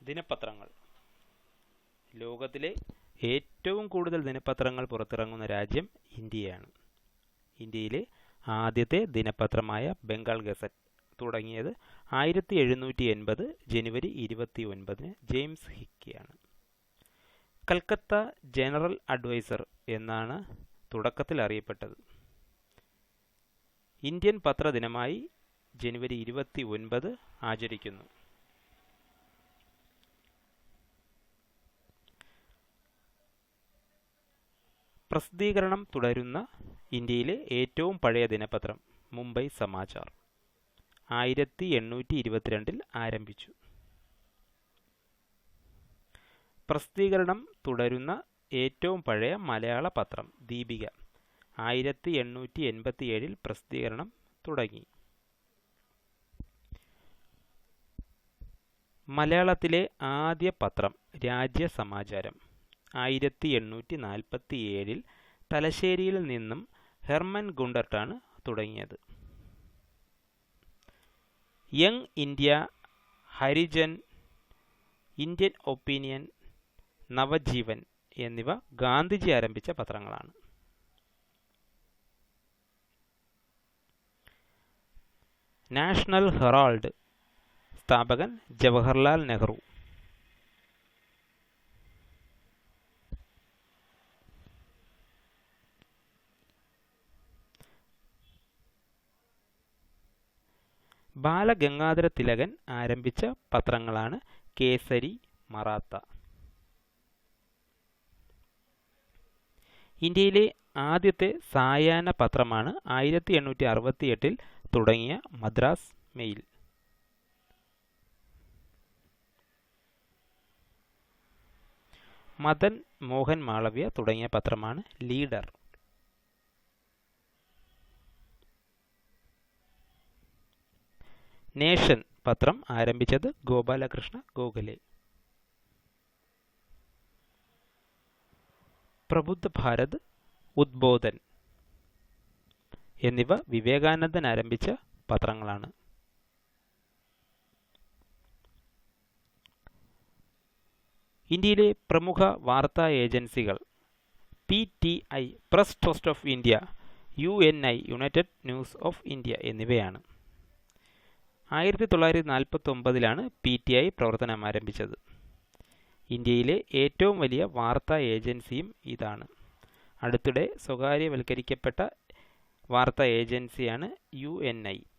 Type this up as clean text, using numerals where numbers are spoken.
ദിനപത്രങ്ങൾ. ലോകത്തിലെ ഏറ്റവും കൂടുതൽ ദിനപത്രങ്ങൾ പുറത്തിറങ്ങുന്ന രാജ്യം ഇന്ത്യയാണ്. ഇന്ത്യയിലെ ആദ്യത്തെ ദിനപത്രമായ ബംഗാൾ ഗസറ്റ് തുടങ്ങിയത് 1780 ജനുവരി 29 ജെയിംസ് ഹിക്കിയാണ്. കൽക്കത്ത ജനറൽ അഡ്വൈസർ എന്നാണ് തുടക്കത്തിൽ അറിയപ്പെട്ടത്. ഇന്ത്യൻ പത്രദിനമായി ജനുവരി 29 ആചരിക്കുന്നു. പ്രസിദ്ധീകരണം തുടരുന്ന ഇന്ത്യയിലെ ഏറ്റവും പഴയ ദിനപത്രം മുംബൈ സമാചാർ 1822 ആരംഭിച്ചു. പ്രസിദ്ധീകരണം തുടരുന്ന ഏറ്റവും പഴയ മലയാള പത്രം ദീപിക 1887 പ്രസിദ്ധീകരണം തുടങ്ങി. മലയാളത്തിലെ ആദ്യ പത്രം രാജ്യസമാചാരം 1847 തലശ്ശേരിയിൽ നിന്നും ഹെർമൻ ഗുണ്ടർട്ടാണ് തുടങ്ങിയത്. Young India, Harijan, Indian opinion, Navajeevan എന്നിവ ഗാന്ധിജി ആരംഭിച്ച പത്രങ്ങളാണ്. നാഷണൽ ഹെറാൾഡ് സ്ഥാപകൻ ജവഹർലാൽ നെഹ്റു. ബാലഗംഗാധര തിലകൻ ആരംഭിച്ച പത്രങ്ങളാണ് കേസരി, മറാത്ത. ഇന്ത്യയിലെ ആദ്യത്തെ സായാഹ്ന പത്രമാണ് 1868 തുടങ്ങിയ മദ്രാസ് മെയിൽ. മദൻ മോഹൻ മാളവ്യ തുടങ്ങിയ പത്രമാണ് ലീഡർ. നേഷൻ പത്രം ആരംഭിച്ചത് ഗോപാലകൃഷ്ണ ഗോഖലെ. പ്രബുദ്ധ ഭാരത്, ഉദ്ബോധൻ എന്നിവ വിവേകാനന്ദൻ ആരംഭിച്ച പത്രങ്ങളാണ്. ഇന്ത്യയിലെ പ്രമുഖ വാർത്താ ഏജൻസികൾ PTI press trust of India, UNI United news of India എന്നിവയാണ്. 1949 PTI പ്രവർത്തനം ആരംഭിച്ചത്. ഇന്ത്യയിലെ ഏറ്റവും വലിയ വാർത്താ ഏജൻസിയും ഇതാണ്. അടുത്തിടെ സ്വകാര്യവൽക്കരിക്കപ്പെട്ട വാർത്താ ഏജൻസിയാണ് UNI.